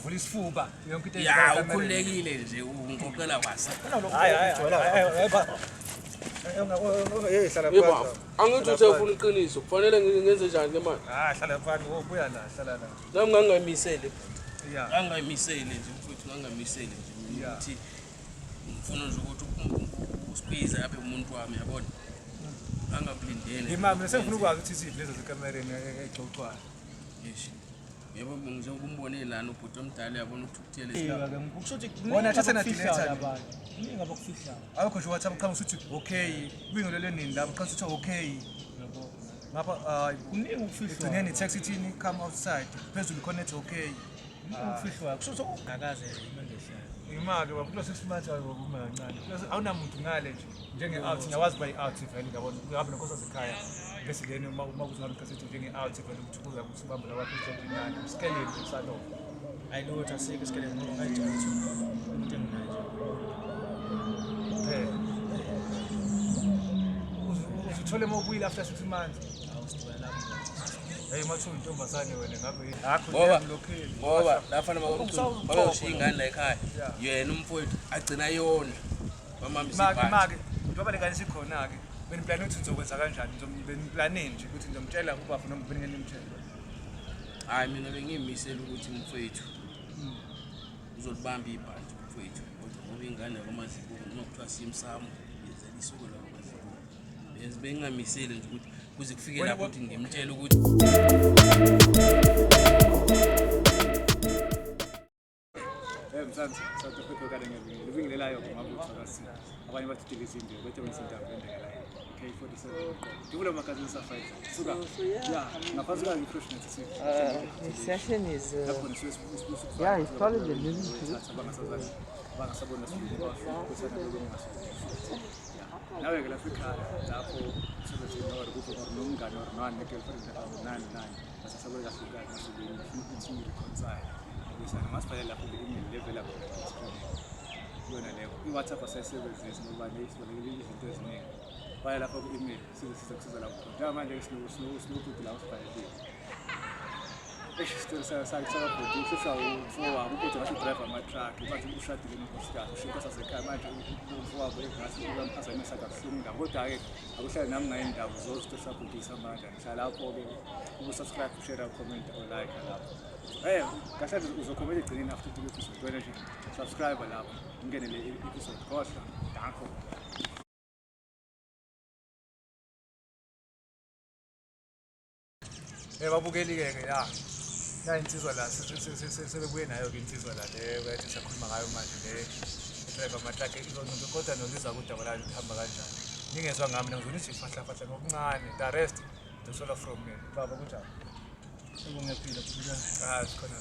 uvula isifuba yonke into ya ukhulekile nje ungoqela kwasa Yebo, angithi usefuna iqiniso. Kufanele ngenze njani ke manje? hlala phansi ubuya la hlala la. Nami ngangimisele. Yeah. angaymisele nje mfowethu ngangamisele nje ukuthi ngifuna nje ukuthi uSpiza aphe umuntu wami yabona. Angakulindele. Imami sengifuna ukwazi ukuthi iziphi lezo zikamereni exoxwayo. Yes. Yebo ngizobe umbone lana ubhuti omdala yabona ukuthukutheleza. Ke ngikusho ukuthi Wona thatha na delete abantu. Iningi abakufihla. Awukho nje WhatsApp uqhamusa uthi okay, ubingelele nini la uqhamusa uthi okay. Yabo. Ngapha Uningi ukufihla. ugcineni text ithini come outside. Phezulu connect okay. Ukufihla. Kusho ukuthi ungakaze imengehlala. Imali wakulo 6 months awuma kancane. Awunamuntu ngale nje njenge out ngiyawazi by out vele ngiyabona ngihamba nonkosa zekhaya bese then uma kuzabe kasethi njenge out vele ukuthukuza ukuthi ubamba la wakho njengani scale salo ayilotha sike scale ngoba ngayijathu into enginayo uzithole mobile after 6 months awusithola lapho hey mathu intombazane wena ngabe akho ngoba lafana bayoshiya ingane la ekhaya yena umfowethu agcina yona mama maki njengoba lekanisi khona ke beni plan ukuthi ngizokwenza kanjani ngizomben plane nje ukuthi ngizomtshela ubaba noma beningene imtshela hayi mina bengimisela ukuthi umfowethu uzolibamba ibhanti umfowethu ngoba ingane yakwamaziko nokuthiwa simsamo yezela isuku la kwamaziko bengingamisele nje ukuthi kuze kufike lapho ukuthi ngimtshela ukuthi mzansi South Africa kade ngibingelelayo ngabutho kasi abanye bathithile izinto bethe bensindawo bendekela K47 ngikule magazini safaya suka yeah ngaphansi ka refreshment The session is yeah, it's probably the living bangasabona sifuna nawe ke la Africa lapho sizothi noma kuphi nomngane or girlfriend nani asasabona kaFrika nasibini ukuthi reconcile bisana masiphalela lapho level up yona leyo iWhatsApp asayisebenzisa ngoba neyisibalekile izinto eziningi baya lapho ku-email sizokusiza lapho njengamanje sinokuphi la usibhalele esisitolo sakubhodi usha umfowabo ukuthi ngasho driver ama-truck manje ushadile nonkosikazi ushinkosa sekhaya manje umfowabo engasi uyamphasamisa kabuhlungu ngabo kodwa-ke akuhlale nami ngayindawo zozito sabhodisa manje ngihlala lapho-ke ukusubscribe share comment or like lapho kahle uzokhomela egcineni after the episode wena nje subscribe lapho ungene le episode kodwa danko babukeli-ke la insizwa la sebebuye nayo-ke insizwa la le bathi siyakhuluma ngayo manje le driver ama-truck izoncuncwe kodwa noliza kudaba layo ukuthi hamba kanjani ningezwa ngami mina ngizona nje fahlafahla ngokuncane the rest the from me baba kunjani Ngiyaphila phila. Sikhona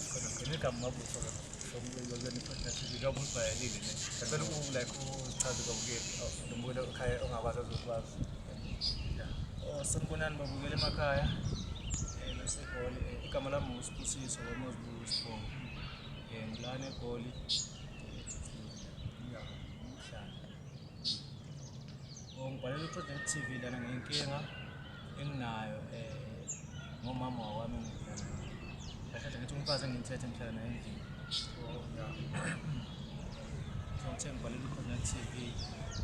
igama mabutho from yolweni partnership njengoba usibhayelile ne. Ngicela like uchaze babukeli nombulo ekhaya ongakwazi azokwazi. Sanibonani babukele emakhaya. NaseGoli igama lami uSibusiso kwaMozulu Sibongo. Ngilana eGoli. Ngibhalela iProject TV lana ngenkinga enginayo ngomama wami ngidlala. Kahle ngithi umfazi engimthethe ngihlala naye endlini. So ngibhalela iProject TV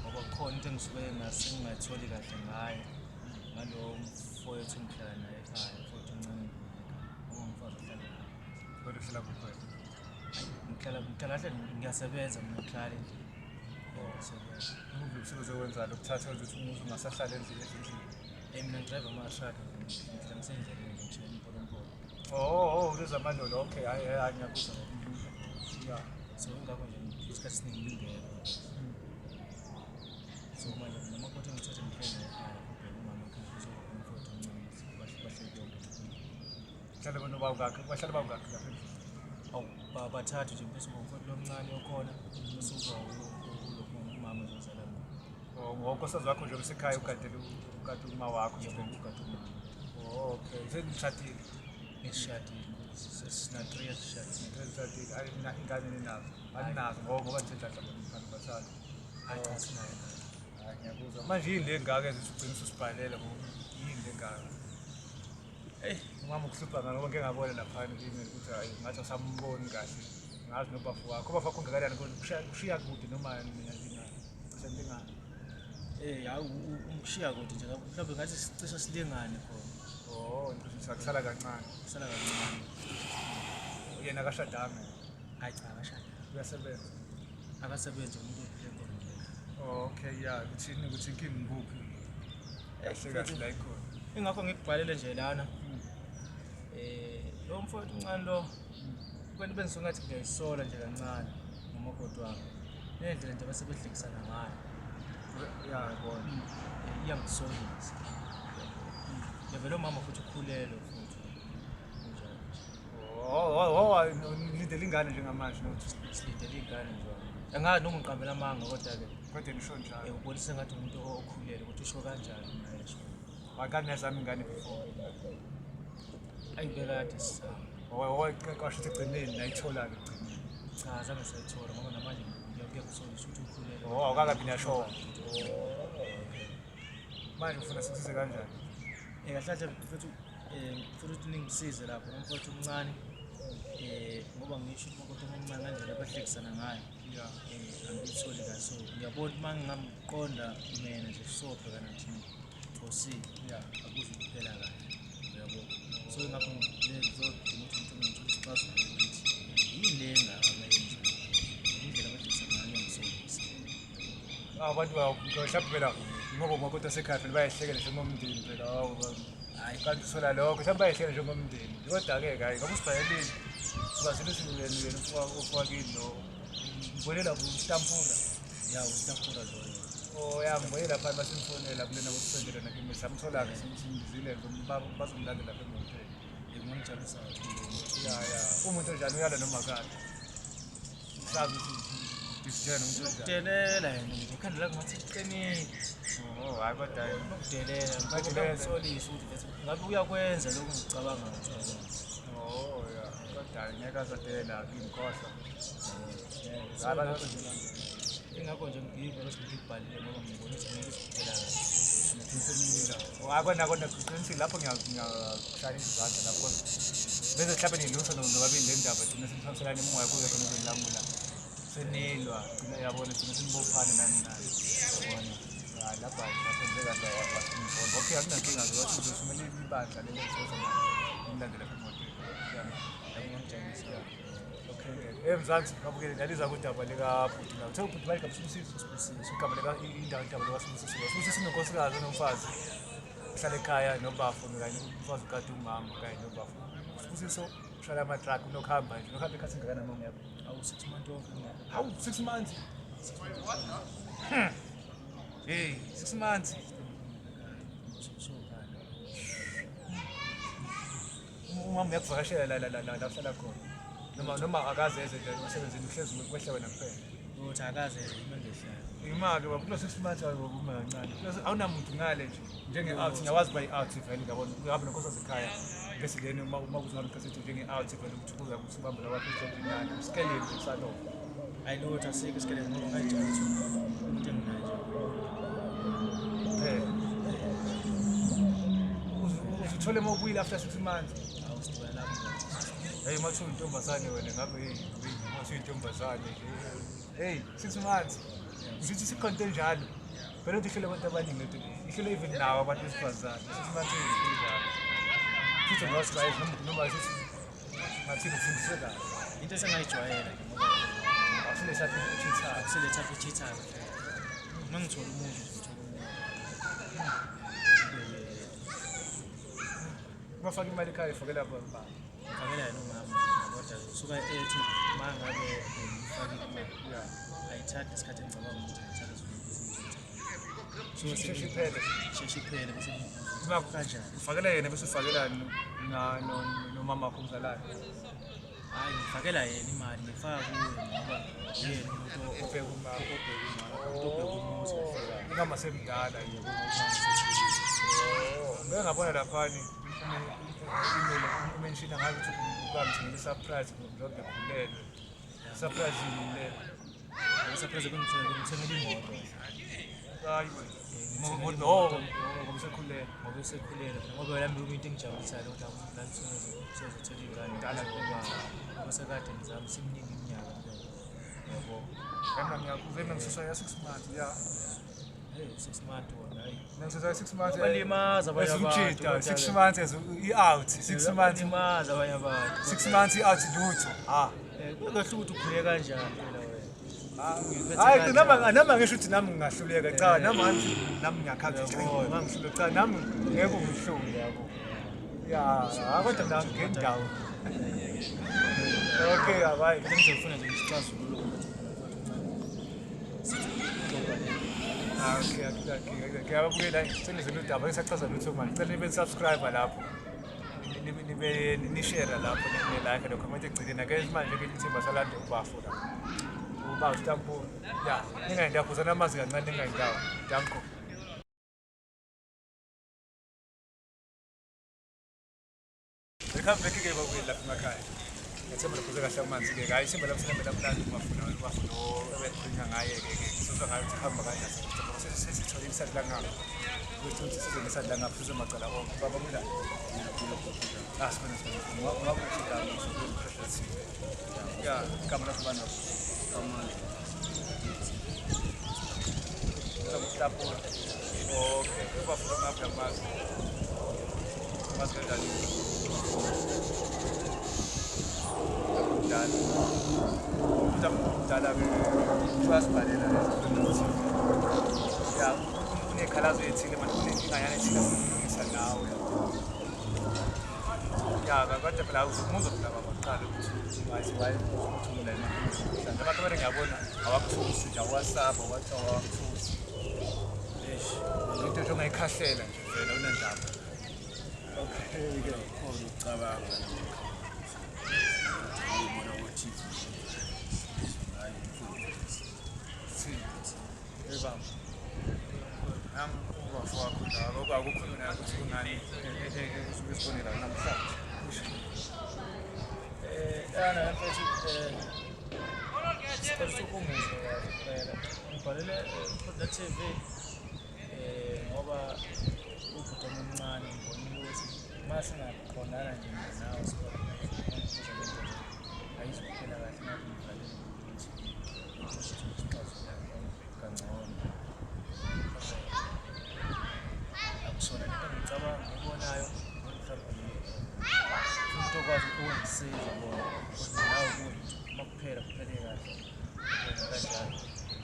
ngoba kukhona into engisuke ngingayitholi kahle ngayo. Ngalo mfowethu ngihlala naye ekhaya futhi uncane. Ngomfazi ohlala. Kodwa uhlala kuphi? Kahle ngiyasebenza mina ngihlala endlini. Sebenza. Uzokwenza lokuthatha ukuthi umuntu ungasahlala endlini. Mina ngidrive ama-truck ngisendleleni ngishayela impolampola. Uliza amalolo okay hayi ngiyakuzwa. Yeah. So ngakho nje isikhathi esiningi ngingekho. So manje namakhotho ngithathe ngihlele ekhaya ubheka umama ekhaya uzomfotho omncane bahle yonke. Hlala abantu bawukakhe bahlala bawukakhe lapha endlini. Awu bathathu nje bese ngomfotho lomncane okhona usuka umama uzozala. Ngonkosikazi wakho nje besekhaya ukade uma wakho nje ukade umama. Okay senishadile. Esishadile sesina 3 years shadile. Ayina ingane ninazo. Alinazo ngoba nithetha abantu basala. Ayisinayo. Hayi ngiyakuzwa. Manje yini le ngaka ezithi ugcina usibhalele yini le ngaka? Umama ukuhlupha ngoba ngeke ngabona lapha kimi ukuthi hayi ngathi asamboni kahle. angazi nobafu wakho abafakho ngakanani kodwa kushiya kude noma ngingalingana hawu umshiya kude nje mhlawumbe ngathi sicishe silingane khona. Ngisho kusala kancane Kusala kancane. yena akashadanga Hayi cha akashada. uyasebenza Akasebenza umuntu ophile khona. okay kuthini ukuthi inkingi ngikuphi kahle la ikhona Ingakho ngikubhalele nje lana. Lo mfowethu uncane lo kufanele benze ngathi ngiyayisola nje kancane ngomakoti wami. Nendlela nje abasebehlekisana ngayo. yabona Iyangisolisa. Yavela umama futhi ukhulelwe futhi. nilindele ingane njengamanje nokuthi Silindele ingane nje. Angazi noma ngiqambela amanga kodwa-ke kodwa nisho njalo ubonise ngathi umuntu okhulelwe ukuthi usho kanjani naye esho. wakani yazama ingane before Ayibekade sizama. kwasho ukuthi egcineni nayithola-ke egcineni Cha azange sayithola ngoba namanje ngiyakusolisa ukuthi ukhulelwe. awukakabi niyashoka manje ufuna sikusize kanjani Kahle futhi futhi ningisize lapho umfowethu omncane ngoba ngisho ukuthi umakoti omncane kanjalo abahlekisana ngayo. Angiyitholi kahle so ngiyabona uma ngingamqonda mina nje sobhekana thina thosile akuze ukuphela kahle uyabo. So ngakho ngizodinga ukuthi umuntu isixazululo ukuthi yini le engakayenza indlela abahlekisana ngayo ngisolisa. abantu mhlawumbe phela ngoba umakoti asekhaya phela bayahlekela njengomndeni phela Hayi kanti usola lokho mhlawumbe bayahlekela njengomndeni kodwa-ke hhayi ngoba usibhayelile sibazile siwena ufakile lo ngibonela ustampula yawo sitafura loyo. ngibonela phani basimfonela kulena kusisendela nakimi samthola-ke simbizile bazomlandela lapha emotweni Ngingangijabulisa kakhulu. umuntu onjani uyala noma kade sazi ukuthi disijena umuntu onjani Delela yena nje ikhanda lakho ngathi liqinile. hhayi kodwa Nokudelela ngisolisa ukuthi bese ngabe uyakwenza lokho ngicabanga ukuthi uyakwenza. kodwa ngeke azadelela ngimkhohlwa Ingakho nje ngiyiva bese ngikubhalile ngoba ngibona ukuthi ngeke sikuphela kona qinisile lapho ngiyakushaya izandla lapho bese mhlawumbe nilungisa nobabili le ndaba thina sinithambiselane emoya kuze khona uzolamula senilwa gcina yabona thina sinibophane nani yabona lapha kwenzeka wasimfonda okay akunankinga zokuthi uzosumela ibandla lelo sozo umlandela emotweni ngiyangijabulisa. okay emzansi babukele laliza kudaba likabhuti la uthe ubhuti bayigaba Sibusiso igama indaba likasibusiso sinonkosikazi nomfazi uhlala ekhaya nobafu kanye umfazi ukade umama kanye nobafu Sibusiso ushaya ama-truck unokuhamba nje unokuhamba ikhathi ngakanani uma ngiyapho Awu 6 months off hawu 6 months hey 6 months umama uyakuvakashela la uhlala khona noma akazeze nje emsebenzini uhlezi kwehle wena kuphela ukuthi akaze imengehlala. imake bakulo 6 months awukuma kancane awunamuntu ngale nje njenge-out ngiyawazi bayi-out vele ngiyabona uhambe nonkosazi ekhaya bese then uma kuzohamba ikhasethi njenge-out vele ukuthi kuza ukuthi ubambe lawakho i-29 usikeleni nje salokho Hayi lutho asikho isikelele ngoba ngajala ukuthi umuntu enginayo nje. Uzithole uma ubuyile after 6 months Awu sidibana lapho. hey uma kuthiwa intombazane wena ngabe uma kuthiwa intombazane hey 6 months uzithi sikhonto enjalo phela ukuthi ihlele abantu abaningi lento ihlele even nawo abantu besifazane 6 months enjalo futhi ngosibayezi noma sithi ngathi kufundiswe kahle Into esengayijwayela nje ngoba asile sathi uthitha akuseletha kuthitha kahle. Mangithola umuntu bafaka imali ekhaya ifakela baba ngifakela yena umama kodwa usuka ethi mangabe ngifake imali ayithatha isikhathi engicabanga ukuthi ayithatha sheshiphele sheshiphele bese Imaphi kanjani. ufakela yena bese ufakela nomama wakho omzalayo Hayi ngifakela yena imali ngifaka kuye ngoba yena umuntu ubheka umama obheka umuzi ingama semdala yebo ngeke ngabona laphani umenshina ngabe ukuthi ukamthengile surprise njengoba ekhulelwe surprise ile surprise bengithengele imoto hayi ngoba usekhulelwe ngoba usekhulelwe ngoba yami into engijabulisayo ukuthi akulanisuke sezothola ingane dala ngoba sekade ngizama seminingi iminyaka yabo Mina ngiyakuze ngisiswa ya 6 months ya. hey 6 months wona hayi Ngisiswa 6 months. balimaza abanye abantu 6 months as i-out. 6 months. balimaza abanye abantu 6 months i-out lutho. kungahle ukuthi ukhule kanjani phela wena Hayi nama ngisho ukuthi nami ngingahluleka cha nami ngiyakhapha ngihluleka cha nami ngeke ungihlule yabo. Ya, kodwa mina ngendawo. Okay, abayi. ngizofuna nje isixazululo Okay, ababukela sengizwe udaba ngisachaza lutho manje. Cela nibe subscribe lapho. Nibe ni-share lapho ne-like no-comment egcileni ake manje ke ithimba salando ubafu la. Uba utampo. Ya, ningayendaphuzana amazi kancane ningayendawo. Danko. Welcome back ke babukela lapha emakhaya. Ngethemba lokho kahle amanzi ke hayi isimba lapho sinambela mnandi umafuna ubafu lo ebekhulunywa ngaye ke sizwa ngayo ukuthi hamba kanjani sesithola isadla ngapha. Ukuthi size nesadla ngapha size macala onke. Baba mula. Sibona ngabuthi la ngizokufresh. Ya, kamera kubana. Kamera. Stop. Okay, ubafu ngapha ngamazi. Mas kanjani? Dala trust balela ya unekhalazo ethile manje unenkinga ethile ukulungisa nawe ya kodwa phela uzumuza phela baqala ukuthi wayi ukuthula imali abantu abanye ngiyabona awakuthusi nje WhatsApp awakuthusi into nje ongayikhahlela nje vele unendaba okay ke khona ucabanga ubona ukuthi Ebam. Ubafu wakho la ngoba akukhuluma ukuthi ungani esibonela namhlanje. ana mfethu sicela ukungizwe kahle ngibhalele Khoda TV ngoba ubhuti omncane ngibonile ukuthi mase ngaqondana nje nawe sikole ayizophela kahle ngathi ngibhalele ukuthi kangcono akusona into ngicabanga ngibonayo mhlawumbe umuntu okwazi ukungisiza bona ukuthi nawe ukuthi makuphela kuphele kahle ubona kanjalo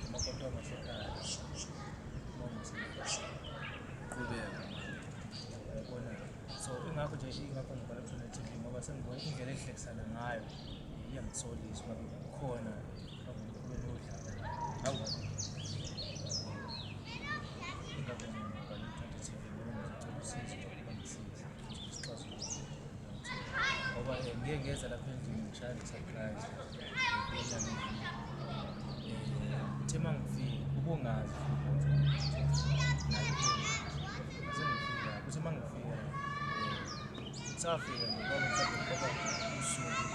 amakonto amasekhaya qhubeka yabona so ingakho nje ingakho ngibhala Khoda TV ngoba sengibona indlela ehlekisana ngayo iyangisolisa ngoba kukhona kube nodlala awu ingakho ngibhala Khoda TV ngoba ngizothola usizo lokubangisiza isixazululo ngoba ngeke ngeza lapha endlini ngishaya surprise thema ngifike ubungazi ukuthi mangifika safika nje ngoba mhlawumbe ngoba usuku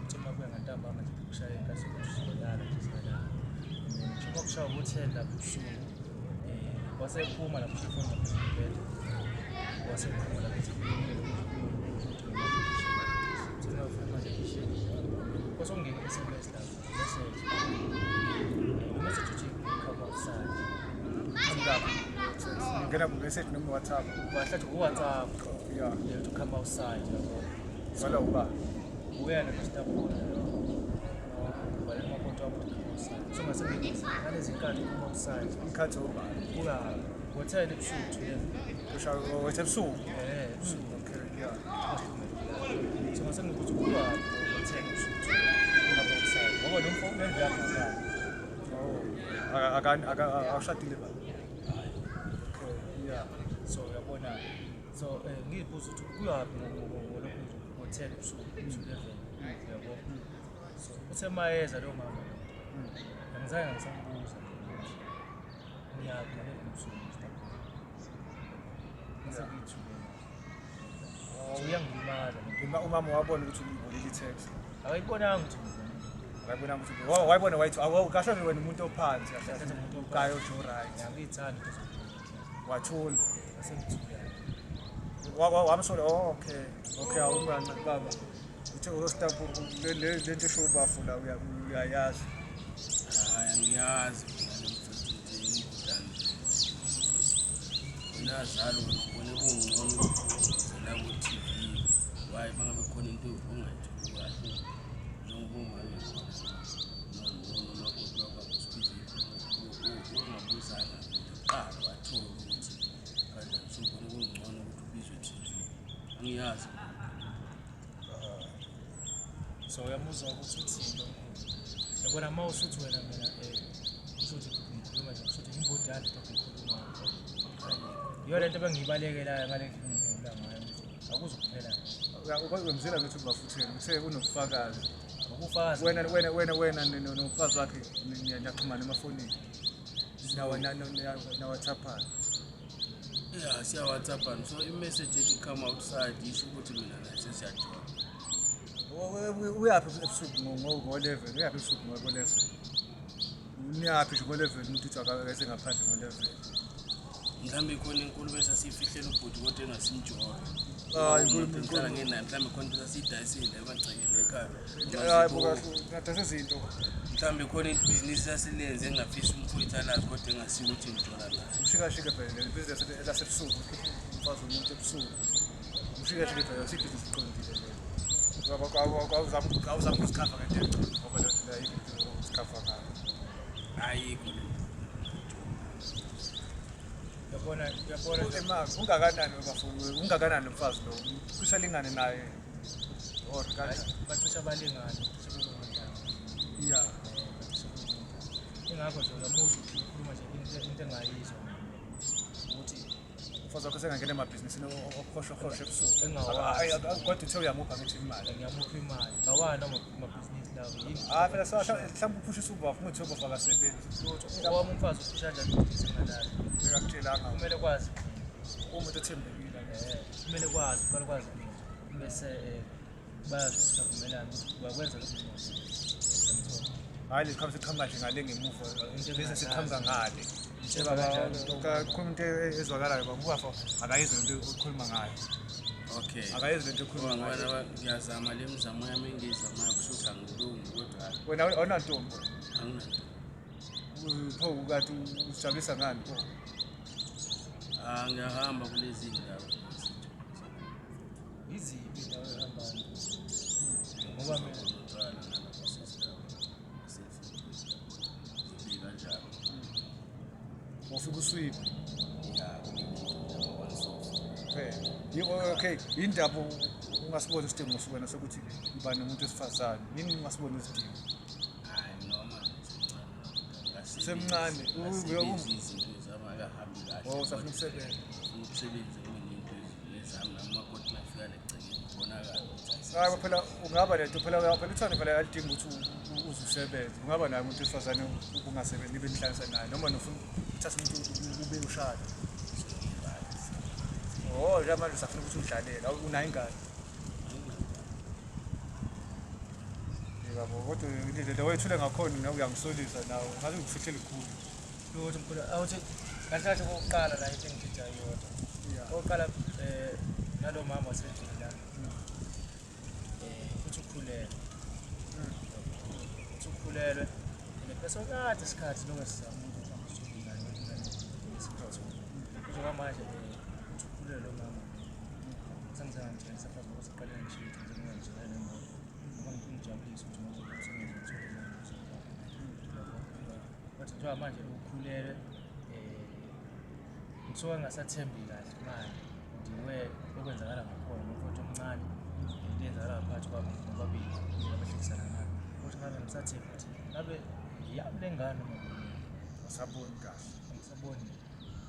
thema kuya ngantambama nje kushaya inkathi yokuhlala nje sikalala njengoba kushaya u-10 lapha usuku wasephuma lapho shifona lapho ibhede wasephuma lapho Kosongeke SMS lapho message uthi come outside Ngapha. Ngena ku message noma WhatsApp. wahlathi uWhatsApp Ya. to come outside yabo Wala uba. uyena nostabona bale makonto abo to come outside so ngasengekisi ngalezi inkani come outside Ikhathi uba. kuya hotel ebusuku Kusha webusuku. ebusuku Okay, ya. so ngasengikuthi kuya hotel ebusuku come outside ngoba lo mfowuni endlala ngakho Awushadile ba. Okay, ya. so yabona so ngiyibuza ukuthi kuyaphi ngolokhu hotel ebusuku 11 yabo so uthe mayeza lo mama angizange ngisambuza ngiyaphi ebusuku ngisakithi uyangilimaza Umama wabona ukuthi ulibolile i-text. akayibonanga ukuthi Wayibona ukuthi wayibona wayithi awukasho nje wena umuntu ophansi kahle umuntu ugayo jo right. ngiyithanda Wathula. asengithula Wamsola okay awungani baba. Uthe uStapu le nto esho ubafu la uyayazi. Hayi angiyazi ngale mfowethu nje ingudane. Unazalo ubone kungcono ukuthi la ku TV. Why bangabe khona into ongayitholi kahle. Njengoba ungabuzana qala wathola ukuthi kanjani sobona kungcono ukuthi ubizwe TV. Angiyazi. So uyamuzwa ukuthi uthini lo yabona uma usuthi wena mina usuthi ngikhuluma nje usuthi imbodi yami into ngikhuluma iyo lento bengiyibalekelayo ngale ngikhumbula ngayo akuzukuphela Wemzela ukuthi bafutheni uthe unobufakazi. ukufakazi Wena nomfazi wakhe niyaxhumana emafonini. Nawa WhatsApp. Yeah, siya WhatsApp and so i-message ethi come outside isho ukuthi mina naye sesiyajola. Uyaphi ebusuku ngo-11? Uyaphi ebusuku ngo-11? Niyaphi nje ngo-11 umuntu uthi akase ngaphandle ngo-11? Mhlambe khona inkulumo esasiyifihlela ubhuti kodwa engasimjola. Inkulumo ngenayo mhlambe khona into esasiyidayisile ebagcekele ekhaya. hayi ngathi sezinto. Mhlambe khona ibhizinisi yasilenze engafisa umfowethu alazi kodwa engasiko ukuthi ngijola naye. Ushika phela le business elasebusuku umfazi umuntu ebusuku. Ushika phela sibhizinisi iqondile le. Awuzama ukusikhafa ngento ngoba le nto ayikho ukusikhafa ngayo. Ayikho le. yabona Ungakanani bafuni ungakanani umfazi lo kusalingane naye or kanjani bacisha balingane yeah ingakho nje uyamuzwa ukukhuluma nje into engayizwa ukuthi umfazi wakho sengangena emabhizinisini okhoshokosho ebusuku engawazi kodwa uthe uyamupha ngithi imali ngiyamupha imali awana amabhizinisi lawo yini phela mhlawumbe uphusha ubafu umuthi wobafu akasebenzi owami umfazi uphusha kanjani ibhizinisi ngalala akakutshelanga kumele kwazi umuntu ethembekile kumele kwazi uqale kwazi bese bayazi ukuthi avumelana ukuthi bakwenza lokho hayi lesikhathi siqhamuka nje ngale ngemuva bese siqhamuka ngale khona into ezwakalayo bakubafa akayizwa into okhuluma ngayo Okay. akayizwa into okhuluma ngayo Ngoba ngiyazama le mizamo yami engizamayo kushuthi angilungi kodwa wena awunantombi anginanto. pho ukathi usijabulisa ngani pho Ngiyahamba kulezi ndawo. iziphi indawo ehambayo ngoba mina ufika uswip okay indaba ungasibona isidingo sokubona sokuthi uba nomuntu esifazane yini ungasibona isidingo semncane izinto zami akahambi kahle. usafuna ukusebenza Umsebenzi oyininto ezami namakhoti nafika legceke kubonakala. hayi phela ungaba lento phela uthanda phela alidinga ukuthi uzusebenze ungaba naye umuntu esifazane ukungasebenzi nibe nihlanganisa naye noma nofuna uthathe umuntu ube ushada manje usafuna ukuthi udlalela unayo ingane yebo kodwa indlela wayethule ngakhona nawe uyangisolisa nawe ngathi ukufihlele kukhulu lutho mkhulu awuthi kahle kokuqala la into engithetha yodwa oqala nalo mama wasedlula uthi ukhulelwe bese okade isikhathi lokesizama ukuthi angisuki naye isikhathi njengoba manje uthi ukhulelwe lo mama sengizama nje safaza ukuthi qale ngishithe njenganje ngoba ngijabulisa ukuthi manje sengizothola kodwa njengoba manje ukhulelwe ngisuka ngasathembi kahle manje ndiwe okwenzakala ngakhona umfowethu omncane into enzakala phakathi kwami nobabili abahlekisana ngalo ukuthi ngabe ngisathembi ukuthi ngabe yami lengane noma asaboni kahle angisaboni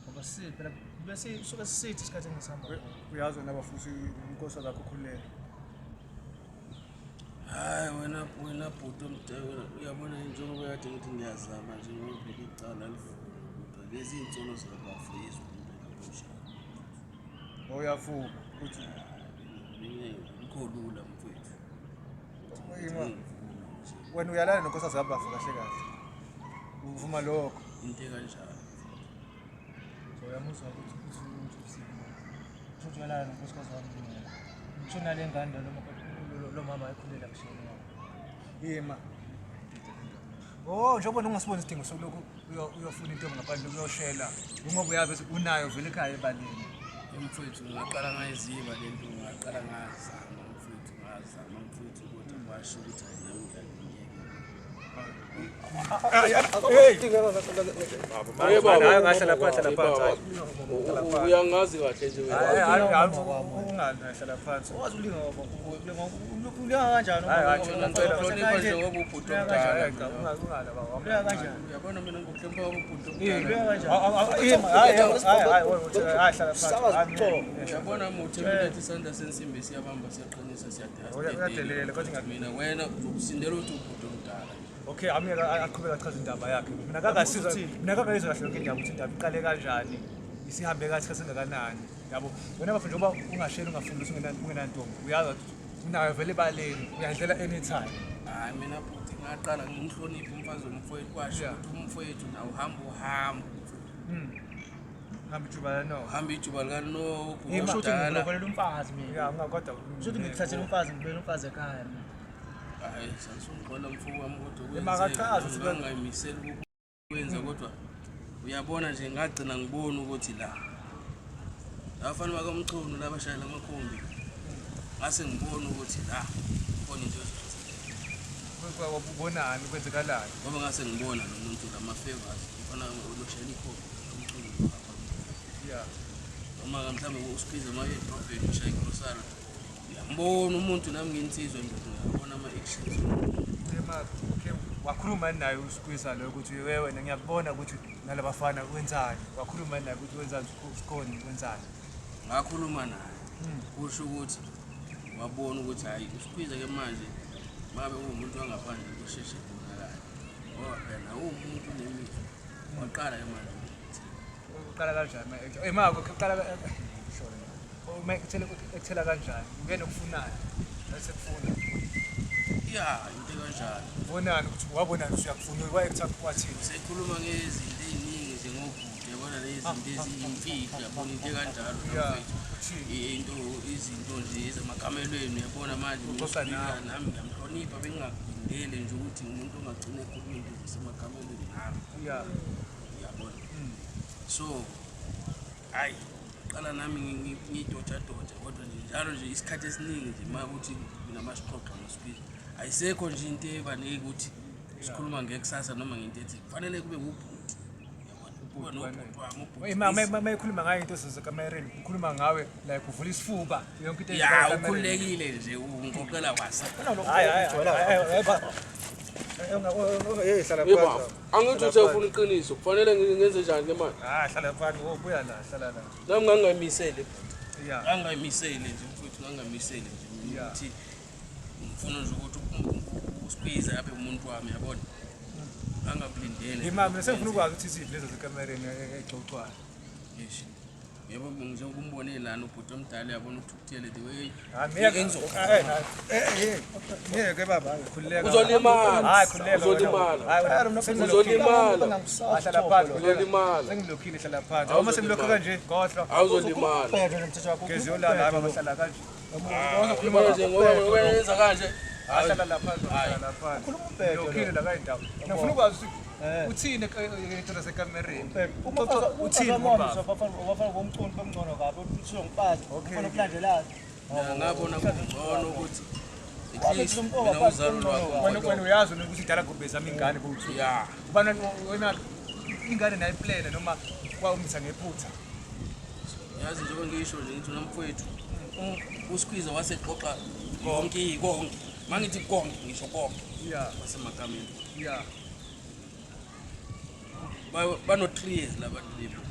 ngoba phela bese suka sisithi isikhathi engisihamba uyazi wena bafuthi inkosi lakho ukhulele Hayi wena bhuti omdala uyabona njengoba kade ngithi ngiyazama nje ngoba icala lifundo lezi insolo zikabafuyizwe umuntu uyavuma ukuthi ngikholula mfowethu. wena uyalana nonkosazi yabafu kahle kahle uvuma lokho Into kanjalo. so uyamuzwa ukuthi uyalala nonkosikazi wami ngisho nale ngane lo mama ekhulela kushona yima Oh, njengoba ungasiboni isidingo sokulokhu uyofuna intombi ngaphandle uyoshela. Ngoba uyabe unayo vele ekhaya ebaleni. Mfowethu ngaqala ngayiziba lento ngaqala ngazama mfowethu ukuthi kwasho ukuthi uyangazi kahle nje ungahlala phansi. ulinga kanjani uyabona mina ngokuhlemba ubhuti uyabona muthi ethi isandla sensimbi siyabamba siyaqinisa uyadelele kodwa mina wena uzokusindela ukuthi ubhuti omdala. Okay, aqhubeka achaza indaba yakhe. Mina kakasiza, mina kakayizwa kahle yonke indaba ukuthi indaba iqale kanjani, isihambe kathi kasengakanani. Yabo, wena bafuna njengoba ungashela ungafundisa ungenantombi, uyazi ukuthi unayo vele ebaleni, uyadlela anytime. Hayi mina bhuti ngaqala ngimhloniphe umfazi womfowethu kwasho ukuthi umfowethu nawo uhamba. Hamba ijubala no. Hamba ijubala no. ushuthi ngilokwelela umfazi mina Ya, ungakodwa. ushuthi ngikuthathela umfazi ngibele umfazi ekhaya mina hayi sasungqola mfuku wami kodwa Emakachaza ukuthi bangayimiseli ukwenza kodwa uyabona nje ngagcina ngibona ukuthi la abafana bakamchunu labashayela amakhombi ngase ngibona ukuthi la khona into Ubonani kwenzekalani? ngoba ngase ngibona lo muntu lama-favors ufana uloshela ikhombi kamchunu Yeah. noma mhlawumbe usibize edrobheni ushaye igrosana uyambona umuntu nami nginsizwa nje ngiyabona ama-actions. Wakhuluma naye uSikwisa lo ukuthi wena ngiyakubona ukuthi nalabafana wenzani. Wakhuluma naye ukuthi wenzani uSikhoni wenzani. Ngakhuluma naye kusho ukuthi wabona ukuthi hayi uSikwisa ke manje mabe umuntu wangaphandle kusheshe kubonakala ngoba phela umuntu nemizwa waqala ke manje Uqala kanjani? Mako uqala sorry. Ekuthela kanjani? Ungene ukufunayo. Bese kufuna. ya into kanjalo Bonani ukuthi wabonani usuyakufuna wayekuthatha kwathini. sekhuluma ngezinto eziningi njengobhuti yabona lezi zinto eziyimfihlo yabona into kanjalo into izinto nje ezamakamelweni yabona manje nami ngiyamhlonipha bengingakulindele nje ukuthi umuntu ongagcina ekhuluma into ezisemakamelweni nami yabona so hayi qala nami ngidotsha kodwa njalo nje isikhathi esiningi nje makuthi mina masixoxa noSikwisa ayisekho nje into ebaneke ukuthi sikhuluma ngekusasa noma ngento ethi kufanele kube ubhuti yabona Mama ekhuluma ngayo into zezekamereni ukhuluma ngawe like uvula isifuba yonke into ya ukhulekile nje ungixoxela kwasa yebo angithi usefuna iqiniso kufanele ngenze njani ke manje hlala phansi ubuya la hlala la nami ngangayimisele angayimiseli nje mfowethu ngangamiseli nje ukuthi ngifuna nje ukuthi uSikwisa abe umuntu wami yabona angakulindele Imama sengifuna ukwazi ukuthi iziphi lezo zekamereni exoxwayo yeshi yebo ngizobe umbone lana ubhuti omdala yabona ukuthukuthele the way ngeke baba khulileka uzolimala hayi khulileka uzolimala uzolimala hlala phansi uzolimala sengilokhile hlala phansi uma semlokho kanje godla awuzolimala geziyolala hamba bahlala kanje uzokhuluma nje ngoba wenza kanje hlala lapha hlala phansi khuluma umbhedo lokhile la kayindawo ngifuna ukwazi ukuthi uthini into zekamereni uthini wafana ngomculo bemngcono kabi uthiwa ngipazi ufuna ukulandelayo ngabona kungcono ukuthi at least mina uzalo wakho wena uyazi ukuthi idala gobeza ingane futhi ya ubana wena ingane nayo plan noma kwawumisa ngephutha yazi njengoba ngisho nje ngithi namfowethu uSikwisa wasexoxa konke mangithi konke ngisho konke wasemakameni bano 3 years labantu lebo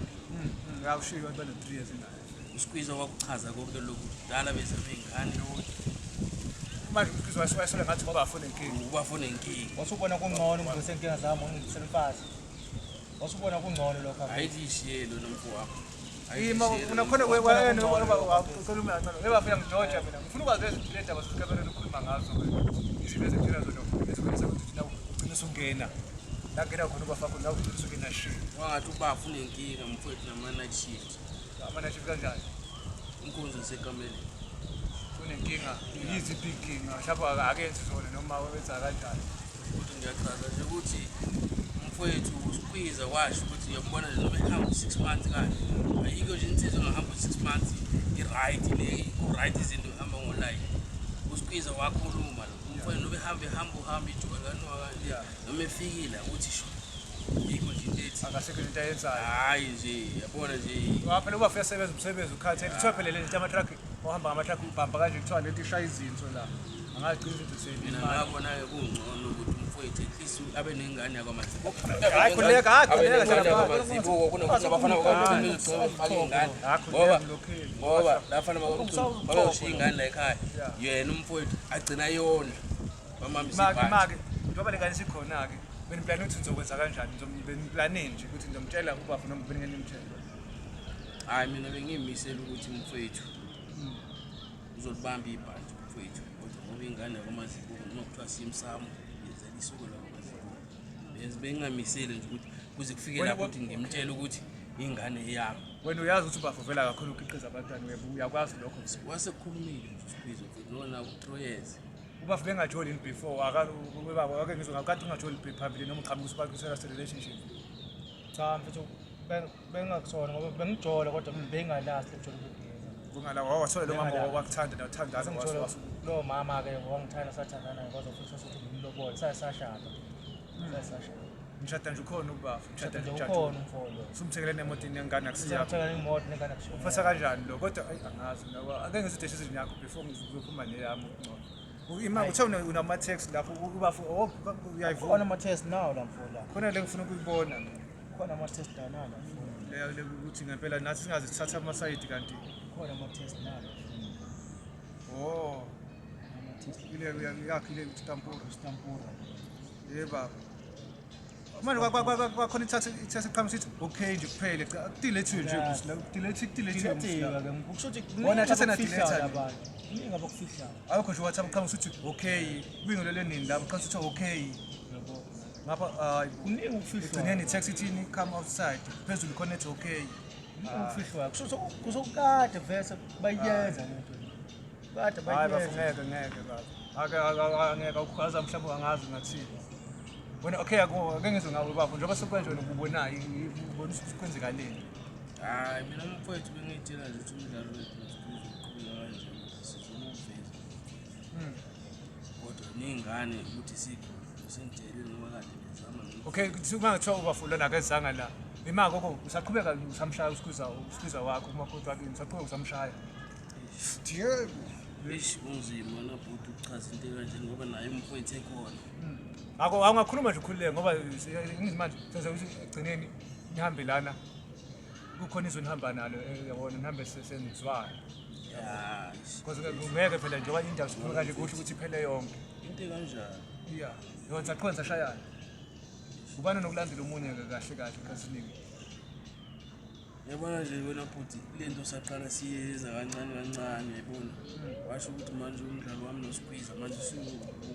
ngawushiya abantu bano 3 years naye uSikwisa wakuchaza konke lokhu dala bese bengane lokho manje uSikwisa wayesola ngathi ngoba afuna inkingi ubafuna inkingi wasubona kungcono umuntu senkinga zami ngizisela umfazi wasubona kungcono lokho ayidishiyelo nomfowabo Ima unakhona wena ukhuluma ngalo ebafika ngijoja mina ngifuna ukwazi lezi ndaba zesikamereni ukhuluma ngazo izinto ezithina zona ezikwenza ukuthi nawe ugcine usungena la ngena khona ubafaka nawe ugcine usungena shi wangathi ubafuna inkinga mfowethu nama night shift amana shift kanjani inkonzo sekameleni kunenkinga yiziphi inkinga mhlawumbe akenzi zona noma wenza kanjani ukuthi ngiyachaza nje ukuthi mfowethu uSqueezer washo ukuthi uyabona noma ehamba 6 months kanje ayikho nje insizwa engahamba 6 months i-right le right izinto ehamba ngoline uSqueezer wakhuluma lo mfowethu noma ehamba ijokano kanje noma efikile ukuthi sho yikho nje into ethi akasekho into ayenzayo hayi nje yabona nje waphela uba fika sebenza umsebenzi ukhathele kuthiwa phela lento ama-truck ohamba ngama-truck ubhamba kanje kuthiwa lento ishaya izinso la angaqinisa ukuthi mina ngabona-ke kungcono ukuthi umfowethu at least abe nengane yakwamazibuko ngoba lafana babeyoshiya ingane la ekhaya yena umfowethu agcina yona bamambisibhake njengoba le ngane sikhona-ke beniplane ukuthi nizokwenza kanjani beniplaneni nje ukuthi nizomtshela ubaba noma beningeniimtshela hayi mina bengiyimisela ukuthi mfowethu uzolibamba ibhanti mfowethu kodwa ngoba ingane yakwamazibuko noma kuthiwa simsamo yenzela isuku lakwamazibuko bengingamisele nje ukuthi kuze kufike lapho ukuthi ngimtshele ukuthi ingane eyami wena uyazi ukuthi ubaba uvela kakhulu ukhiqiza abantwana uyakwazi lokho wasekukhulumile nje uSqueezer futhi nona u-3 years ubaba bengajoli in before ake ngizwe ngakade ungajoli phambili noma uchamuka usibakisela relationship cha mfethu bengakusona ngoba bengijola kodwa bengalazi ukujola kungala wawathole lo mama wakuthanda nawuthandaza lo mama-ke wangithanda sathandana kwaze futhi sokuthi ngimlobole sasashada ngishada nje ukhona ubaba ngishada nje ukhona umfolo sumthekele nemotini yengane akusiyapho sithekela imoto nengane akushiya uphatha kanjani lo kodwa angazi ngoba ake ngizide decision yakho before ngizophuma neyami ima uthe unama-text lapho ubaba uyayivuna khona ama-test nawo la mfola khona le ngifuna ukuyibona khona ama-test nawo la le ukuthi ngempela nathi singaze sithathe amasayidi kanti khona ama-test nawo ile yakho ile Stampura yeba manje kwakhona ithathe iqhamusa ithi okay nje kuphele akudelete nje delete ukusho ukuthi wona thatha na delete abantu iningi abakufihlayo awukho nje WhatsApp iqhamusa uthi okay ubingelo lenini la iqhamusa uthi okay yabo ngapha kuningi ukufihlayo igcineni text ithini come outside phezulu connect okay ukufihlayo kusho kusokade vese bayenza lento kade bayenza ngeke baba angeke ukukhaza mhlawumbe angazi ngathini wena okay ake ngizwe ngawe baba njengoba sekwenje wena ububonayo ubona ukuthi kwenzekaleni hayi mina mfowethu bengiyitshela nje ukuthi umdlalo wethu uqhubeka kanje sizomuveza kodwa ningane ukuthi sikho sengitshelile ngoba kade ngizama okay uma ngathiwa ubafulana akezanga la imali koko usaqhubeka usamshaya uSqueezer wakho umakoti wakhe usaqhubeka usamshaya dear eish unzima nabhuti uchaza into kanje ngoba naye umfowethu ekhona Ako awungakhuluma nje ukhululeke ngoba ngizimanje senze ukuthi egcineni nihambe lana kukhona izwe nihamba nalo yabona nihambe senzizwana ya because ngeke phela njengoba indawo sikhuluma kanje kusho ukuthi iphele yonke into kanjani yeah yona saqhwenza shayana ubani nokulandela umunye kahle kahle kasiningi yabona nje wena bhuti lento saqala siyeza kancane yabona washo ukuthi manje umdlalo wami noSqueezer manje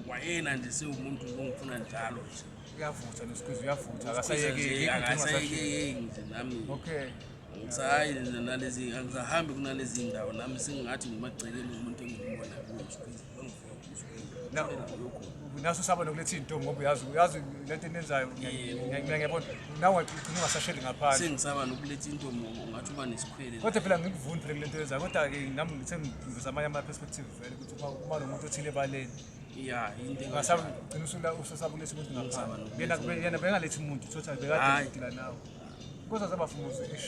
wayena nje sewumuntu ongifuna njalo nje uyavutha noSqueezer uyavutha akasayeke nje nami okay ngisayi nalezi angizahambi kunalezi ndawo nami sengathi ngimagcekele umuntu engimbona kuSqueezer naso saba nokuletha into ngoba uyazi lento enenzayo ngiyabona nawe ugcina ungasasheli ngaphandle sengisaba nokuletha into ngathi uba nesikhwele kodwa phela ngikuvuni phela kulento enzayo kodwa ke nami ngithe ngiveza amanye ama-perspective vele ukuthi uma nomuntu othile ebaleni ya into ngasabi ugcina usasaba uletha umuntu ngaphandle yena bengalethi umuntu total bekade nawe kodwa zabafumuze ish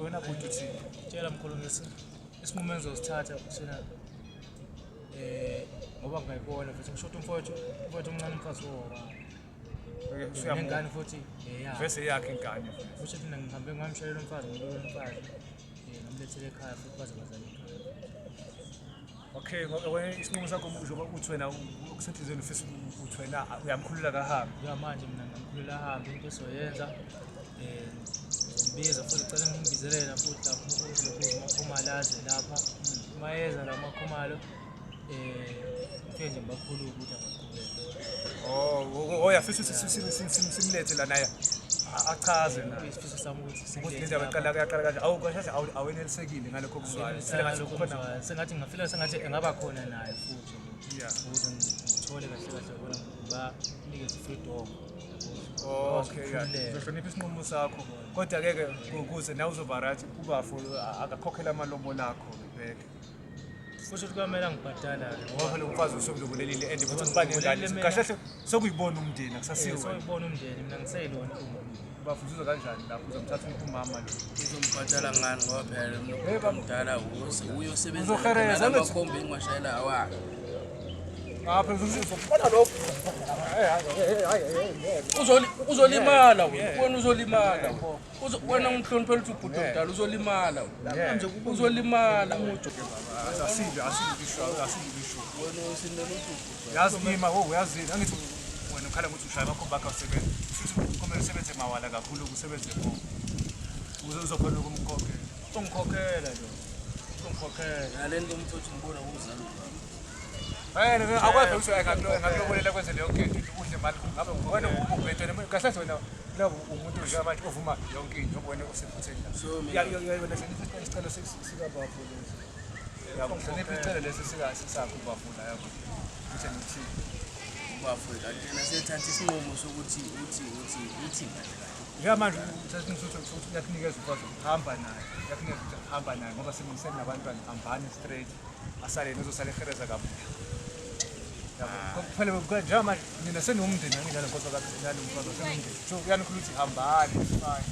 wena buthi uthini tshela mkhulu isinqumo engizosithatha sena ngoba ngayibona futhi ngisho umfowethu omncane umfazi woba ngengane futhi vese yakhe ingane futhi thina ngihambe ngamshayelela umfazi ngilole umfazi ngamlethele ekhaya futhi baze bazale ekhaya okay wena isinqumo sakho njengoba uthi wena ukusenhlizweni ufisa uthi wena uyamkhulula kahambe manje mina ngamkhulula ahambe into esoyenza ngizombiza futhi cela ngimbizelela futhi lapho umakhumalaze lapha mayeza la makhumalo nje bakhulu ukuthi angaqhubeka yafisa simlethe la naye achaze na isifiso sami ukuthi ukuthi yaqala kanje awukwashathi awenelisekile ngalokho kuzwayo sengathi ngafila sengathi engaba khona naye futhi ukuze ngithole kahle bona banikeze freedom isibongo. Okay, uzohlonipha isinqumo sakho. Kodwa ke ukuze nawe uzoba right ubafu akakhokhela amalobolo akho bheke. Kusho ukuthi kwamele ngibhadala-ke. Ngoba phela umfazi usomlobelelile and futhi ngiba nengane. Kahle hle sokuyibona umndeni akusasiwe. Soyibona umndeni mina ngiseyilona Bafundiswa kanjani lapho uzomthatha umama lo? Uzombhadala ngani ngoba phela umuntu omdala uyosebenza Uzohereza amakhombe engwashayela awakhe. Phela uzobona lokho. Uzolimala wena uzolimala wena ungihloniphela ukuthi ubhuti omdala uzolimala manje uzolimala umuntu Asile bisho. wena usindela ukuthi Yazi ima uyazini angithi wena ukhala ukuthi ushaya amakhomba akho asebenza. Futhi kumele usebenze mawala kakhulu ukusebenze ngo. Uzokhona ukumkhokhela. ungikhokhela nje. Ungikhokhela. nalento umfowethu ngibona ukuzala Akwazi ukuthi ngakulobolela kwenze leyo nkinto udle imali ngabe wena ubhedene kahle wena la umuntu nje abantu ovuma yonke into wena usephutheni la. So Wena senifisa isicelo sika bafo lesi. Yabo senifisa isicelo lesi sakho bafo la yabo. Ukuthi ngithi ubafowethu akena sethatha isinqumo sokuthi uthi njengamanje sesingisuthi uyakunikeza ukwazi ukuhamba naye. Uyakunikeza ukuthi hamba naye ngoba seniseni nabantwana hambani straight. Asale nizosala ehereza kabuhle. Kuphela njengamanje mina senomndeni angidlala ngoba kakhulu umfazi senomndeni. So uyanikhuluma ukuthi hambani fine.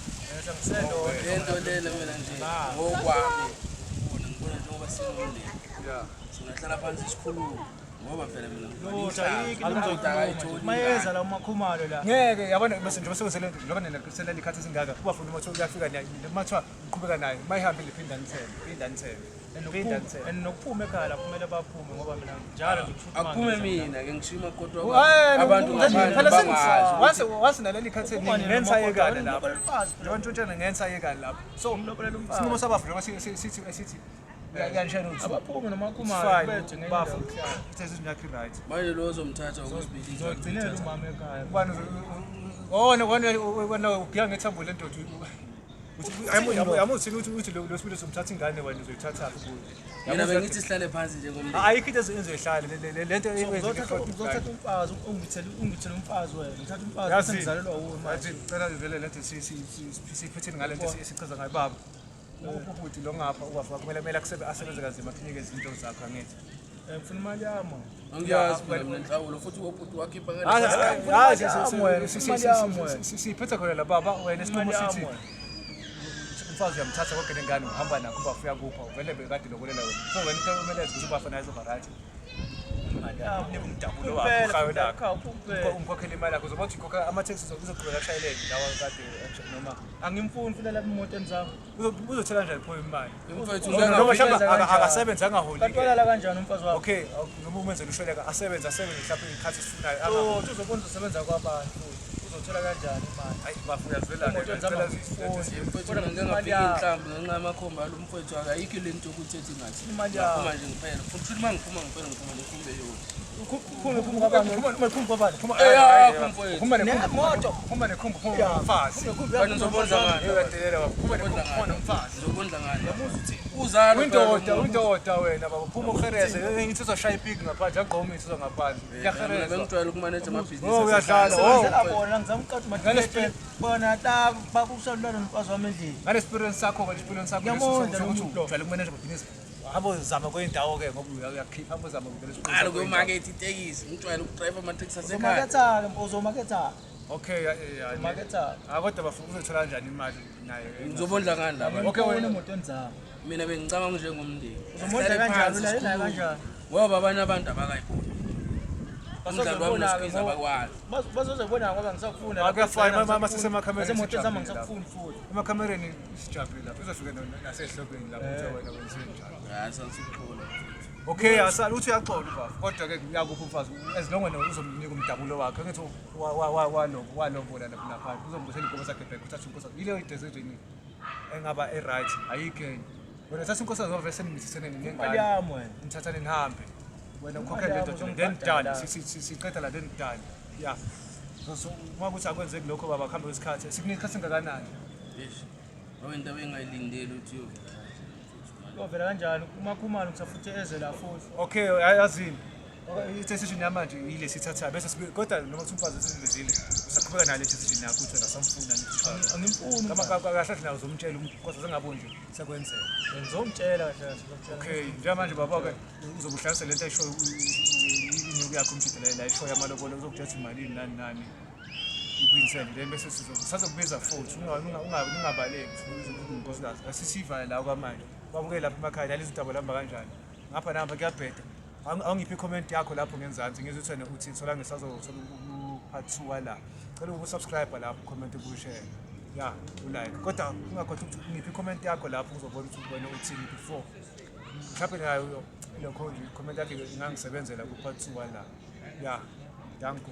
lento lena mina nje ngokwami ubona ngibona njengoba sinomndeni singahlala phansi isikhulumo ngoba phela mina mayeza la umakhumalo la. Ngeke yabona bese nje bese njengoba nina kusela likhathi esingaka kuba funa ukuthi uyafika naye mathiwa uqhubeka naye mayihambile phinda nithele. And nokuphuma ekhaya la kumele baphume ngoba mina njalo nje ukuthuma akuphume mina ke ngishiya kodwa abantu ngaphandle once naleli khathi ngenza yekala lapho njengoba ntshontshe ngenza yekala lapho so umlobolela umfazi. sinqumo sabafu njengoba sithi yanishena ukuthi Abaphume nomakhumalo bethe bafu ngendlela. ithe izinyakhi right manje lo uzomthatha ukuzibili Ngigcinela umama ekhaya. ubani wona ugiya ngethambo lendoda yamuthi uthi lo sibili somthatha ingane wena uzoyithatha kuyo. mina bengithi sihlale phansi njengomndeni Ayikho into ezoyihlala lento Uzothatha umfazi ungithele umfazi wena. Ngithatha umfazi sengizalelwa wuwe manje. yazi cela vele lento siphetheni ngalento esichaza ngayo baba. Ukuthi lo ngapha uwafa kumele asebenze kanzima akinike izinto zakhe angithi. Ngifuna imali yami. angiyazi mina nenhlawulo futhi ubhuti wakhipha siphetha khona la baba wena isinqumo sithi umfazi uyamthatha konke nengane uhamba nakho ubafu yakupha vele bekade lokulela wena so wena into kumele ukuthi ubafa nayo right imali yami umdabulo wakho hayo lakho umkhokhela imali yakho uzoba uthi ukhokha ama-taxi uzoqhubeka ashayelele lawa kade noma Angimfuni fulela emotweni zami. uzothela kanjani pho imali umfowethu noma shamba akasebenzi angaholi Kantolela kanjani umfazi wakho? okay noma umenzela ushweleka asebenze mhlawumbe ikhathi esifunayo Uzokwenza usebenza kwabantu. Uzothola kanjani imali? hayi bafu uyazwela Emotweni zami mfowethu ngingafika inhlambi ngenxa yamakhomba alo mfowethu akayikho lento yokuthi ethi ngathi Imali ngaphuma nje ngiphela futhi uma ngiphuma ngiphuma ngikhumbe yona Phuma kwabani? Phuma nekhumbu umfazi. Kanti ngizobondla ngani? Uyadelela phuma umfazi. Ngizobondla ngani? Uzalo Windoda wena baba phuma ukhereze ngithi uzoshaya ipiki ngaphandle yagqoma insizwa ngaphandle. Iyahereza. bengijwayele ukumanage amabhizinisi. Oh uyadlala. Ngizela bona ngizamqathi madele. Bona ta bakusalulana nomfazi wami endlini. Ngale experience sakho ukuthi ujwayele ukumanage amabhizinisi. Habo zama kwindawo ke ngoba uyakhipha habo zama kuvele Alo kwe market itekisi ngijwayele ukudrive ama taxi asekhaya. Umaketha ke uzomaketha. Okay yeah. Umaketha. Kodwa bafuna uzothola kanjani imali naye? Ngizobondla ngani lapha? Okay wena emotweni zami. Mina bengicabanga njengomndeni. Uzomondla kanjani la kanjani? Ngoba abanye abantu abakayiboni. Umdlalo wami nosikiza abakwazi. Bazozobona ngoba ngisakufuna. Akuyafana mama sisemakhamereni. Emotweni zami ngisakufuna futhi. Emakhamereni sijabule lapho uzofika nasehlokweni lapho wena wenzeni njalo. Asansikhola. Okay asala uthi uyaxola ubafu kodwa ke uyakupha umfazi as long as uzomnika umdabulo wakhe ngithi walobola lapha naphansi uzombusela inkomo sakhe back uthatha inkosi ile decision engaba right ayikho wena thatha inkosi zakho vese nimithisene nengane Yami wena. nithathane nihambe wena ukhokhela lento then done siqeda la then done yeah so uma kuthi akwenzeki lokho baba kuhambe kwesikhathi sikunika singakanani Yes. Awento bengayilindele uthi Yovela kanjani umakhumalo ngisafuthe eze la futhi. okay ayazini okay i-decision yamanje ile sithatha bese kodwa noma kuthi umfazi esizile Sakhubeka nale decision yakho uthi nasamfuna Angimfuni. kama kahle nawo uzomtshela kodwa sengabo nje sekwenzeka. Ngizomtshela kahle. Okay, njengamanje baba-ke uzobuhlalisa lento ayisho inyuku yakho umshidela la isho yamalobolo uzokuthatha imali nani nani ikwinsele then bese sazokubiza futhi ungabaleki unkosikazi asisiva la kwamanje babuke lapha emakhaya lezi zinto lamba kanjani ngapha namba kuyabheda awungiphi comment yakho lapho ngenzansi ngizothi uthi sola ngisazothola part 2 wala cela ubusubscribe lapho comment ubushare ya ulike kodwa ungakhohlwa ukuthi ngiphi comment yakho lapho uzobona ukuthi wena uthini before mhlawumbe nayo lokho nje comment yakhe ingangisebenzela ku part 2 wala ya danko